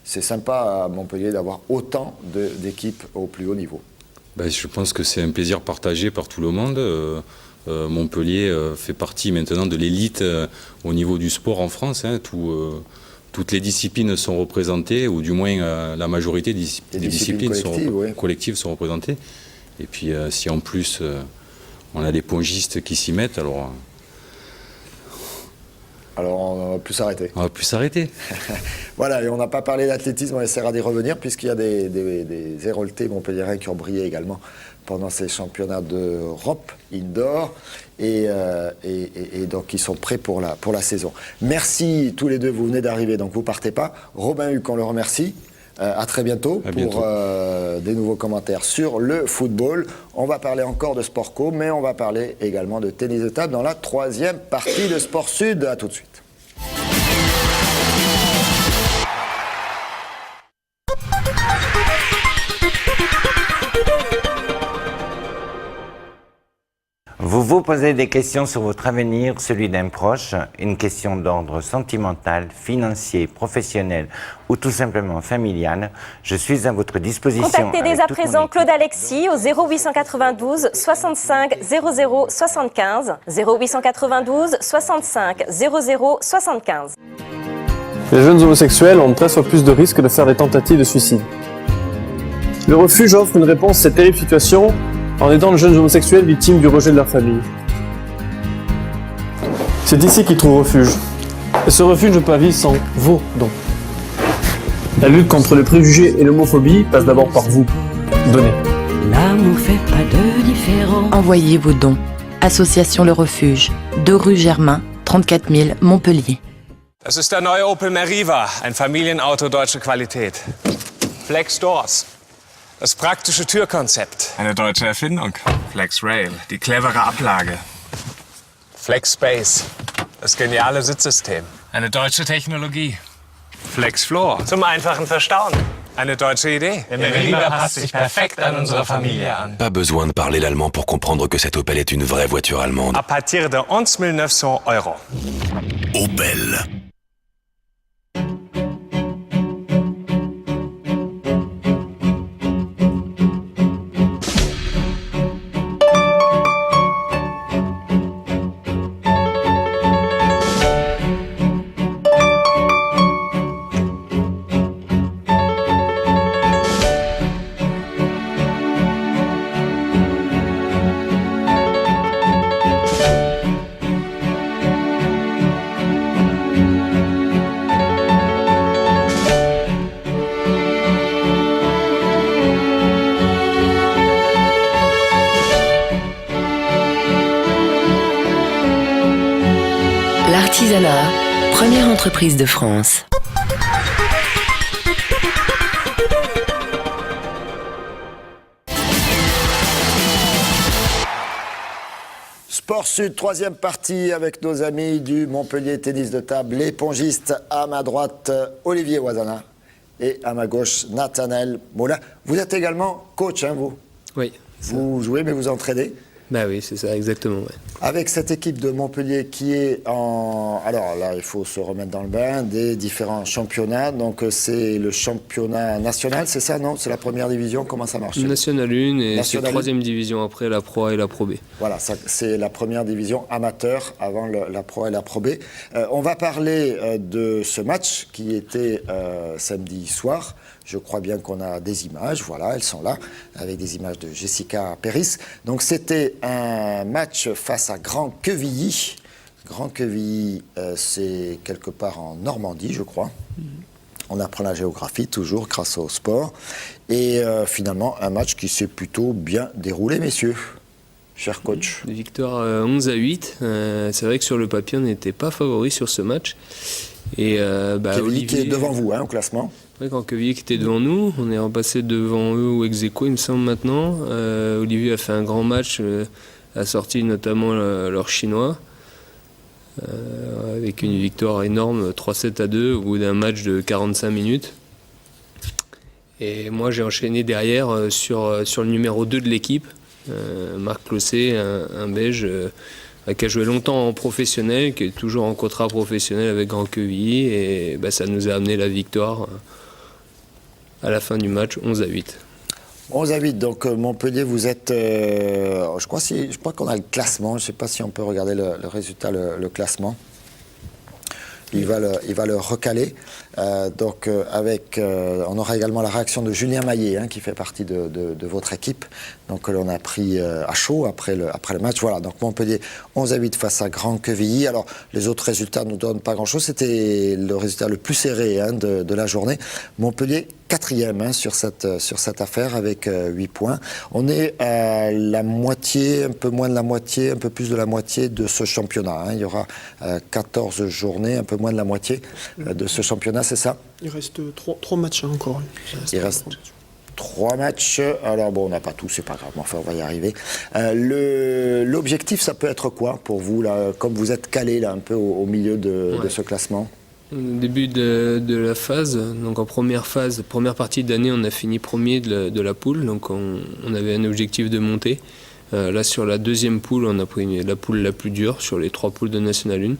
c'est sympa à Montpellier d'avoir autant d'équipes au plus haut niveau. Je pense que c'est un plaisir partagé par tout le monde. Montpellier fait partie maintenant de l'élite au niveau du sport en France. Hein. Toutes les disciplines sont représentées, ou du moins la majorité des disciplines collectives sont représentées. Et puis si en plus on a des pongistes qui s'y mettent, alors on va plus s'arrêter. On va plus s'arrêter. Voilà, et on n'a pas parlé d'athlétisme, on essaiera d'y revenir, puisqu'il y a des héroltais montpelliérains qui ont brillé également pendant ces championnats d'Europe indoor, et donc ils sont prêts pour la saison. Merci tous les deux, vous venez d'arriver, donc vous ne partez pas. Robin Hugues, on le remercie. À très bientôt pour des nouveaux commentaires sur le football. On va parler encore de Sport Co, mais on va parler également de tennis de table dans la 3e partie de Sport Sud. À tout de suite. Vous vous posez des questions sur votre avenir, celui d'un proche, une question d'ordre sentimental, financier, professionnel ou tout simplement familial. Je suis à votre disposition. Contactez dès à présent Claude Alexis au 0892 65 00 75 0892 65 00 75. Les jeunes homosexuels ont 13 fois plus de risques de faire des tentatives de suicide. Le refuge offre une réponse à cette terrible situation en aidant les jeunes homosexuels victimes du rejet de leur famille. C'est ici qu'ils trouvent refuge. Et ce refuge ne peut pas vivre sans vos dons. La lutte contre le préjugé et l'homophobie passe d'abord par vous. Donnez. L'amour fait pas de différence. Envoyez vos dons. Association Le Refuge, 2 rue Germain, 34 000 Montpellier. Das ist der neue Opel Meriva, ein Familienauto deutscher Qualität. Flex Doors. Das praktische Türkonzept. Eine deutsche Erfindung. Flex Rail, die clevere Ablage. Flex Space, das geniale Sitzsystem. Eine deutsche Technologie. Flex Floor, zum einfachen Verstauen. Eine deutsche Idee. Der Meriva passt sich perfekt an unsere Familie an. Pas besoin de parler l'allemand pour comprendre que cette Opel est une vraie voiture allemande. À partir de 11 900 €. Opel. L'artisanat, première entreprise de France. Sport Sud, troisième partie avec nos amis du Montpellier Tennis de Table, les pongistes. À ma droite, Olivier Ouazana et à ma gauche, Nathanaël Moulin. Vous êtes également coach, hein, vous? Oui. Vous jouez, mais vous entraînez? Bah oui, c'est ça, exactement. Ouais. Avec cette équipe de Montpellier qui est en... Alors là, il faut se remettre dans le bain des différents championnats. Donc c'est le championnat national, c'est ça, non? C'est la première division, comment ça marche? National 1 et c'est National troisième division après la Pro A et la Pro B. Voilà, c'est la première division amateur avant la Pro A et la Pro B. On va parler de ce match qui était samedi soir. Je crois bien qu'on a des images, voilà, elles sont là, avec des images de Jessica Péris. Donc c'était un match face à Grand Quevilly. Grand Quevilly, c'est quelque part en Normandie, je crois. On apprend la géographie, toujours, grâce au sport. Et finalement, un match qui s'est plutôt bien déroulé, messieurs. Cher coach. Victoire 11-8. C'est vrai que sur le papier, on n'était pas favori sur ce match. Et Quevilly qui est devant vous, hein, au classement. Oui, Grand Quevilly qui était devant nous, on est repassé devant eux au ex-aequo, il me semble maintenant. Olivier a fait un grand match, a sorti notamment leur chinois, avec une victoire énorme, 3-7-2 au bout d'un match de 45 minutes. Et moi j'ai enchaîné derrière sur le numéro 2 de l'équipe, Marc Clossé, un Belge qui a joué longtemps en professionnel, qui est toujours en contrat professionnel avec Grand Quevilly, et ça nous a amené la victoire à la fin du match, 11-8. 11-8, donc Montpellier, vous êtes... je crois qu'on a le classement, je ne sais pas si on peut regarder le résultat, le classement. Il va le recaler. On aura également la réaction de Julien Maillet, hein, qui fait partie de votre équipe. Donc l'on a pris à chaud après le match. Voilà, donc Montpellier 11-8 face à Grand Quevilly. Alors les autres résultats ne nous donnent pas grand-chose. C'était le résultat le plus serré, hein, de la journée. Montpellier 4e, hein, sur cette affaire avec 8 points. On est à la moitié, un peu moins de la moitié, un peu plus de la moitié de ce championnat, hein. Il y aura 14 journées, un peu moins de la moitié de ce championnat, c'est ça? Il reste 3 matchs, hein, encore. Il reste 3 matchs. Alors bon, on n'a pas tout, c'est pas grave, mais enfin on va y arriver. L'objectif, ça peut être quoi pour vous, là, comme vous êtes calé là, un peu au milieu de ce classement? Au début de la phase, donc en première partie d'année, on a fini premier de la poule, donc on avait un objectif de monter. Là, sur la deuxième poule, on a pris la poule la plus dure sur les 3 poules de National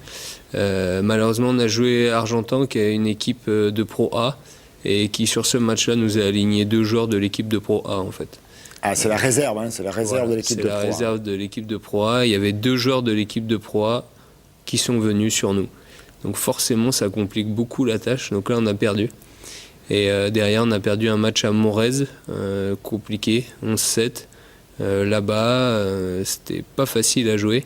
1. Malheureusement, on a joué Argentan, qui est une équipe de Pro A, et qui, sur ce match-là, nous a aligné 2 joueurs de l'équipe de Pro A, en fait. Ah, c'est la réserve, hein, c'est la réserve de l'équipe de Pro A. C'est la réserve de l'équipe de Pro A. Il y avait 2 joueurs de l'équipe de Pro A qui sont venus sur nous. Donc forcément, ça complique beaucoup la tâche. Donc là, on a perdu. Et derrière, on a perdu un match à Morez, compliqué, 11-7. Là-bas, c'était pas facile à jouer.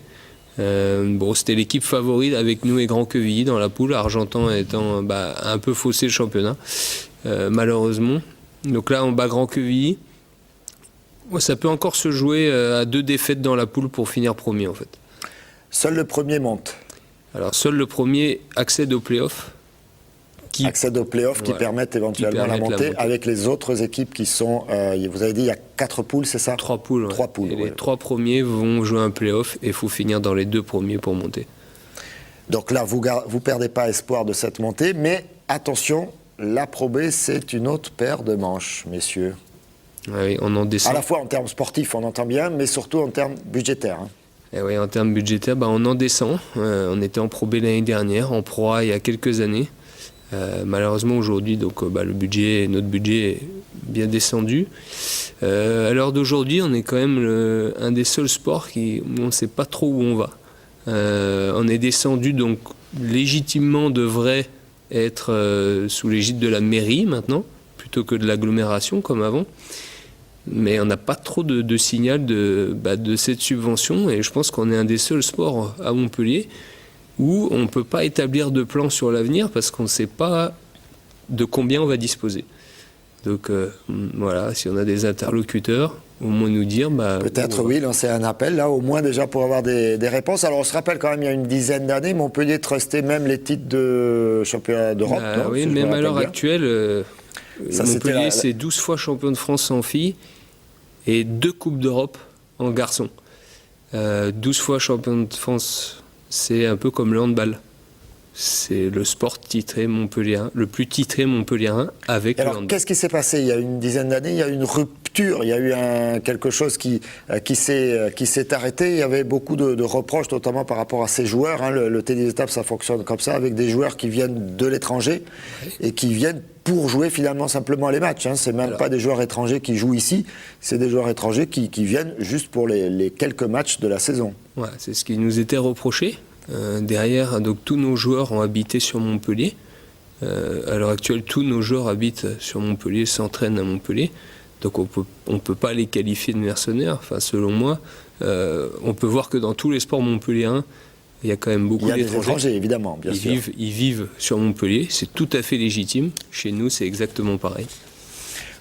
C'était l'équipe favorite avec nous et Grand Quevilly dans la poule, Argentan étant un peu faussé le championnat, malheureusement. Donc là, on bat Grand Quevilly. Ça peut encore se jouer à 2 défaites dans la poule pour finir premier, en fait. Seul le premier monte. Alors, seul le premier accède aux playoffs. Qui permettent éventuellement la montée avec les autres équipes qui sont... vous avez dit, il y a 4 poules, c'est ça? 3 poules. 3 poules, Les 3 premiers vont jouer un playoff et il faut finir dans les 2 premiers pour monter. Donc là, vous perdez pas espoir de cette montée, mais attention, la Pro B, c'est une autre paire de manches, messieurs. Oui, on en descend. À la fois en termes sportifs, on entend bien, mais surtout en termes budgétaires, hein. Et oui, en termes budgétaires, on en descend. On était en Pro B l'année dernière, en Pro A il y a quelques années. Malheureusement aujourd'hui, donc notre budget est bien descendu. À l'heure d'aujourd'hui, on est quand même un des seuls sports où on ne sait pas trop où on va. On est descendu, donc légitimement devrait être sous l'égide de la mairie maintenant, plutôt que de l'agglomération comme avant. Mais on n'a pas trop de signal de cette subvention, et je pense qu'on est un des seuls sports à Montpellier où on ne peut pas établir de plan sur l'avenir parce qu'on ne sait pas de combien on va disposer. Donc voilà, si on a des interlocuteurs, au moins nous dire... Peut-être oui, lancer un appel, là, au moins déjà pour avoir des réponses. Alors on se rappelle quand même, il y a une dizaine d'années, Montpellier trustait même les titres de championnat d'Europe. Oui, si même à l'heure actuelle, Montpellier, c'est 12 fois champion de France en filles et 2 Coupes d'Europe en garçons. 12 fois champion de France, c'est un peu comme le handball. C'est le sport titré montpelliérain, le plus titré montpelliérain avec le handball. Qu'est-ce qui s'est passé il y a une dizaine d'années? Il y a eu une rupture, il y a eu quelque chose qui s'est arrêté. Il y avait beaucoup de reproches, notamment par rapport à ces joueurs. Hein. Le tennis de table, ça fonctionne comme ça, avec des joueurs qui viennent de l'étranger et qui viennent pour jouer finalement simplement les matchs. Hein. C'est même pas des joueurs étrangers qui jouent ici, c'est des joueurs étrangers qui viennent juste pour les quelques matchs de la saison. Ouais, c'est ce qui nous était reproché. Derrière, donc tous nos joueurs ont habité sur Montpellier. À l'heure actuelle, tous nos joueurs habitent sur Montpellier, s'entraînent à Montpellier. Donc on peut pas les qualifier de mercenaires. Enfin, selon moi, on peut voir que dans tous les sports montpelliérains, il y a quand même beaucoup d'étrangers. Il y a des étrangers, évidemment, bien sûr. Ils vivent sur Montpellier. C'est tout à fait légitime. Chez nous, c'est exactement pareil.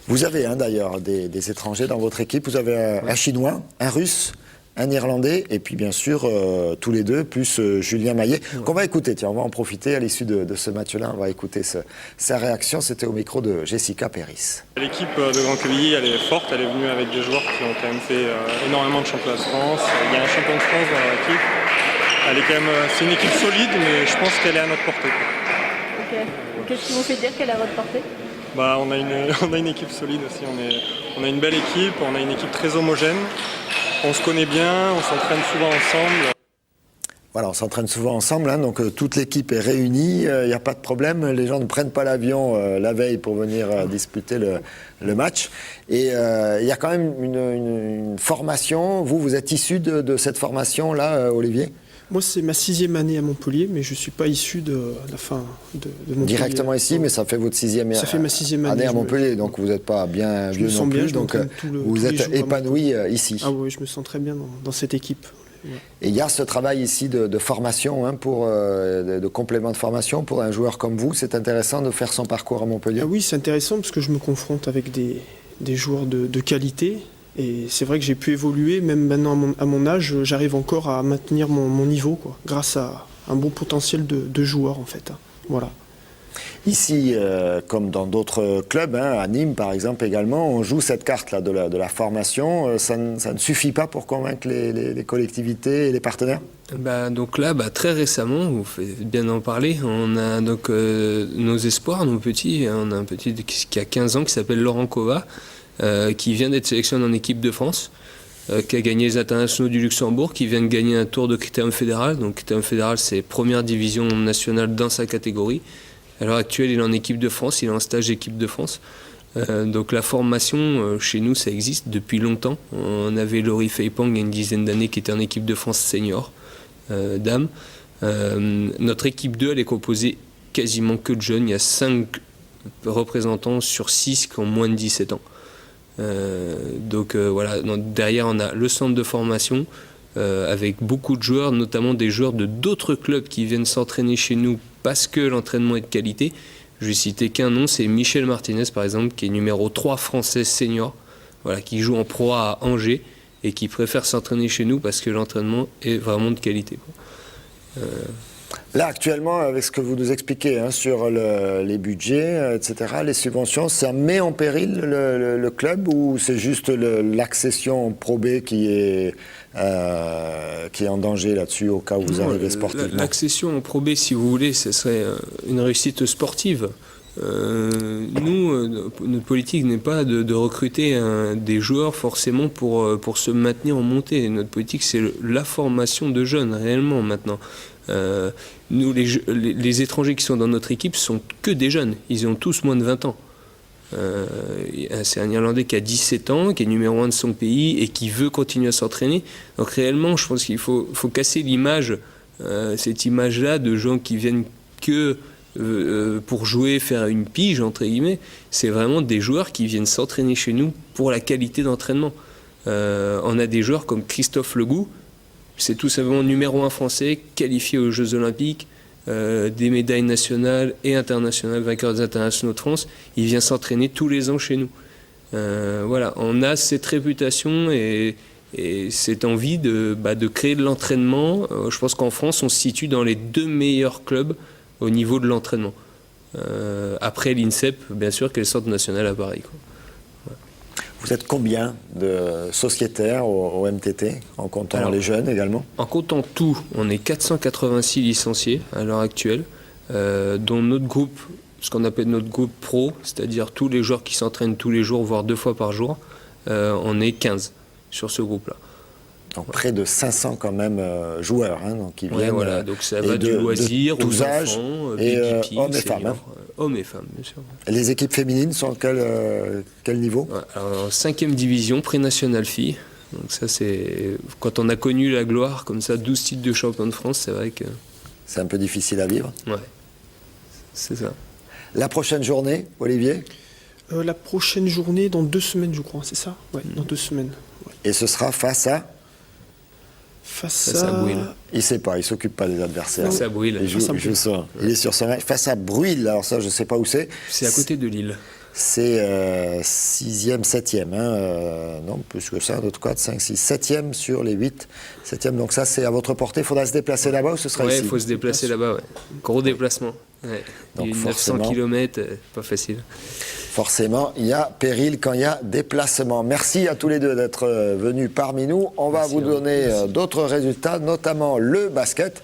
Vous avez d'ailleurs des étrangers dans votre équipe. Vous avez un Chinois, un Russe, un Irlandais, et puis bien sûr, tous les deux, plus Julien Maillet, qu'on va écouter. Tiens, on va en profiter à l'issue de ce match-là. On va écouter sa réaction. C'était au micro de Jessica Péris. L'équipe de Grand-Quevilly, elle est forte. Elle est venue avec des joueurs qui ont quand même fait énormément de championnats de France. Il y a un champion de France dans leur équipe. Elle est quand même, c'est une équipe solide, mais je pense qu'elle est à notre portée. Ok. Qu'est-ce qui vous fait dire qu'elle est à votre portée? On a une équipe solide aussi. On a une belle équipe. On a une équipe très homogène. On se connaît bien, on s'entraîne souvent ensemble. Voilà, on s'entraîne souvent ensemble, hein, donc toute l'équipe est réunie, il n'y a pas de problème, les gens ne prennent pas l'avion la veille pour venir disputer le match. Et il y a quand même une formation, vous êtes issu de cette formation-là, Olivier ? Moi, c'est ma 6e année à Montpellier, mais je ne suis pas issu de la fin de Montpellier. Directement ici, mais ça fait votre 6e ça fait ma 6e année à Montpellier, donc vous n'êtes pas bien vieux non plus, donc vous êtes épanoui ici. Ah oui, je me sens très bien dans cette équipe. Ouais. Et il y a ce travail ici de formation, hein, de complément de formation pour un joueur comme vous. C'est intéressant de faire son parcours à Montpellier. Ah oui, c'est intéressant parce que je me confronte avec des joueurs de qualité. Et c'est vrai que j'ai pu évoluer, même maintenant à mon âge, j'arrive encore à maintenir mon niveau, quoi, grâce à un bon potentiel de joueur en fait. Voilà. Ici, comme dans d'autres clubs, hein, à Nîmes par exemple également, on joue cette carte-là de la formation. Ça ne suffit pas pour convaincre les collectivités et les partenaires ? Donc là, très récemment, vous faites bien en parler, on a donc nos espoirs, nos petits. On a un petit qui a 15 ans qui s'appelle Laurent Kova, qui vient d'être sélectionné en équipe de France, qui a gagné les internationaux du Luxembourg, qui vient de gagner un tour de Critérium Fédéral. Donc Critérium Fédéral, c'est première division nationale dans sa catégorie. À l'heure actuelle, il est en équipe de France, il est en stage d'équipe de France. Donc la formation, chez nous, ça existe depuis longtemps. On avait Laurie Feipang, il y a une dizaine d'années, qui était en équipe de France senior, dames. Notre équipe 2, elle est composée quasiment que de jeunes. Il y a 5 représentants sur 6 qui ont moins de 17 ans. Voilà, derrière on a le centre de formation avec beaucoup de joueurs, notamment des joueurs de d'autres clubs qui viennent s'entraîner chez nous parce que l'entraînement est de qualité. Je vais citer qu'un nom, c'est Michel Martinez par exemple, qui est numéro 3 français senior, voilà, qui joue en Pro A à Angers et qui préfère s'entraîner chez nous parce que l'entraînement est vraiment de qualité. Là, actuellement, avec ce que vous nous expliquez hein, sur les budgets, etc., les subventions, ça met en péril le club ou c'est juste l'accession Pro B qui est en danger là-dessus au cas où vous arrivez sportivement? L'accession en Pro B, si vous voulez, ce serait une réussite sportive. Nous, notre politique n'est pas de recruter des joueurs forcément pour se maintenir en montée. Notre politique, c'est la formation de jeunes, réellement, maintenant. Nous, les étrangers qui sont dans notre équipe sont que des jeunes. Ils ont tous moins de 20 ans. C'est un Irlandais qui a 17 ans, qui est numéro 1 de son pays et qui veut continuer à s'entraîner. Donc réellement, je pense qu'il faut casser l'image, cette image-là de gens qui viennent que pour jouer, faire une pige, entre guillemets. C'est vraiment des joueurs qui viennent s'entraîner chez nous pour la qualité d'entraînement. On a des joueurs comme Christophe Legout, c'est tout simplement numéro 1 français, qualifié aux Jeux Olympiques, des médailles nationales et internationales, vainqueur des internationaux de France. Il vient s'entraîner tous les ans chez nous. Voilà, on a cette réputation et cette envie de créer de l'entraînement. Je pense qu'en France, on se situe dans les 2 meilleurs clubs au niveau de l'entraînement. Après l'INSEP, bien sûr, qui est le centre national à Paris, quoi. Vous êtes combien de sociétaires au MTT, en comptant Alors, les jeunes également? En comptant tout, on est 486 licenciés à l'heure actuelle, dont notre groupe, ce qu'on appelle notre groupe pro, c'est-à-dire tous les joueurs qui s'entraînent tous les jours, voire 2 fois par jour, on est 15 sur ce groupe-là. Donc près de 500 quand même joueurs donc, qui viennent. Voilà, donc ça va du loisir, de tous aux âges, enfants, et baby, hommes et femmes. Hommes et femmes, bien sûr. Et les équipes féminines sont à quel niveau? Alors, 5e division, pré-nationale filles. Donc ça, c'est quand on a connu la gloire, comme ça, 12 titres de champion de France, c'est vrai que... C'est un peu difficile à vivre. Ouais, c'est ça. La prochaine journée, Olivier? La prochaine journée, dans 2 semaines, je crois, c'est ça? Ouais, dans 2 semaines. Ouais. Et ce sera face à? Face à Bruyne. Il ne sait pas, il ne s'occupe pas des adversaires. Face à Bruyne. Il est sur son match. Face à Bruyne, alors ça, je ne sais pas où c'est. C'est à côté de Lille. C'est 6e, 7e. Non, plus que ça, d'autres 4, 5, 6, 7e sur les 8. 7e, donc ça, c'est à votre portée. Il faudra se déplacer là-bas ou ce sera ici? Oui, il faut se déplacer là-bas, ouais. Gros déplacement. Ouais. Donc, 900 km, pas facile. Forcément, il y a péril quand il y a déplacement. Merci à tous les deux d'être venus parmi nous. On va vous donner d'autres résultats, notamment le basket,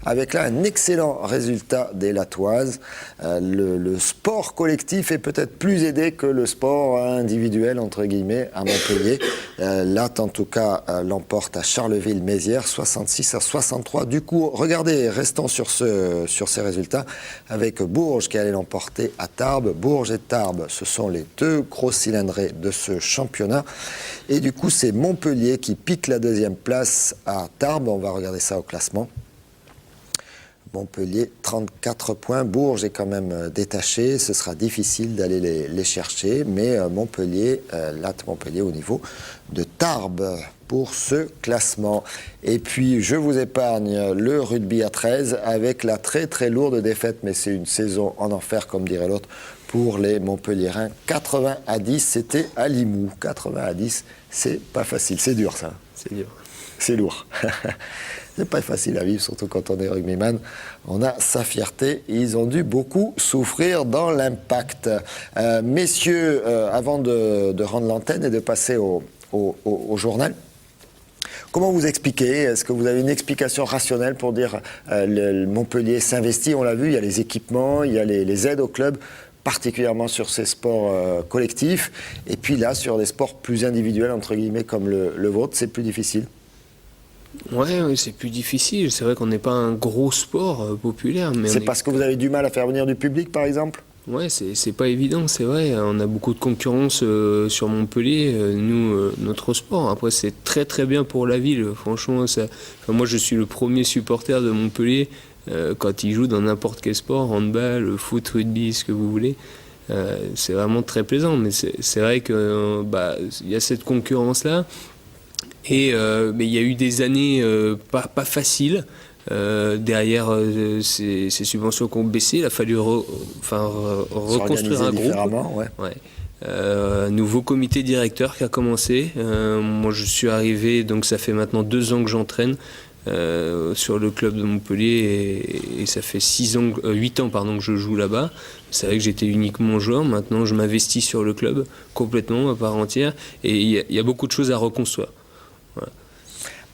avec là un excellent résultat des Latoises. Le sport collectif est peut-être plus aidé que le sport individuel, entre guillemets, à Montpellier. Latte, en tout cas, l'emporte à Charleville-Mézières, 66-63. Du coup, regardez, restons sur ces résultats, avec Bourges qui allait l'emporter à Tarbes. Bourges et Tarbes, ce sont les 2 gros cylindrés de ce championnat. Et du coup, c'est Montpellier qui pique la 2e place à Tarbes. On va regarder ça au classement. Montpellier, 34 points. Bourges est quand même détaché. Ce sera difficile d'aller les chercher. Mais Montpellier, Latte Montpellier au niveau de Tarbes pour ce classement. Et puis, je vous épargne le rugby à 13 avec la très très lourde défaite. Mais c'est une saison en enfer, comme dirait l'autre, pour les Montpelliérains. 80-10, c'était à Limoux. 80-10, c'est pas facile. C'est dur, ça. C'est dur. C'est lourd. C'est pas facile à vivre, surtout quand on est rugbyman. On a sa fierté. Ils ont dû beaucoup souffrir dans l'impact. Messieurs, avant de rendre l'antenne et de passer au journal, comment vous expliquez? Est-ce que vous avez une explication rationnelle pour dire le Montpellier s'investit? On l'a vu, il y a les équipements, il y a les aides au club, particulièrement sur ces sports collectifs. Et puis là, sur des sports plus individuels, entre guillemets, comme le vôtre, c'est plus difficile. Ouais, c'est plus difficile. C'est vrai qu'on n'est pas un gros sport populaire. Mais c'est parce que vous avez du mal à faire venir du public, par exemple? Ouais, c'est pas évident, c'est vrai. On a beaucoup de concurrence sur Montpellier, nous, notre sport. Après, c'est très très bien pour la ville. Franchement, moi, je suis le premier supporter de Montpellier quand ils jouent dans n'importe quel sport, handball, foot, rugby, ce que vous voulez. C'est vraiment très plaisant. Mais c'est vrai qu'il y a cette concurrence-là. Et mais il y a eu des années pas faciles. Derrière ces subventions qui ont baissé, il a fallu reconstruire un groupe. Nouveau comité directeur qui a commencé. Moi, je suis arrivé, donc ça fait maintenant 2 ans que j'entraîne sur le club de Montpellier et ça fait 8 ans que je joue là-bas. C'est vrai que j'étais uniquement joueur. Maintenant, je m'investis sur le club complètement à part entière et il y a beaucoup de choses à reconstruire. Voilà.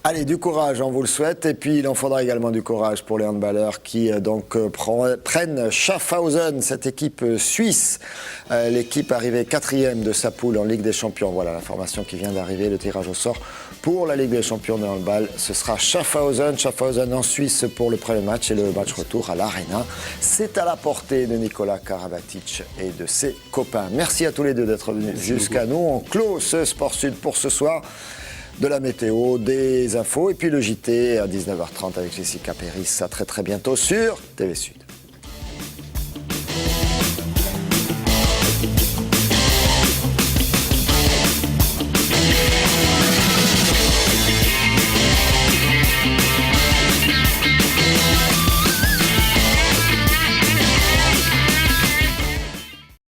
Allez, du courage, on vous le souhaite. Et puis, il en faudra également du courage pour les handballeurs qui prennent Schaffhausen, cette équipe suisse. L'équipe arrivée 4e de sa poule en Ligue des Champions. Voilà l'information qui vient d'arriver, le tirage au sort pour la Ligue des Champions de handball. Ce sera Schaffhausen en Suisse pour le premier match et le match retour à l'Arena. C'est à la portée de Nicolas Karabatic et de ses copains. Merci à tous les deux d'être venus jusqu'à nous. On clôt ce Sport Sud pour ce soir. De la météo, des infos et puis le JT à 19h30 avec Jessica Péris. À très très bientôt sur TV Sud.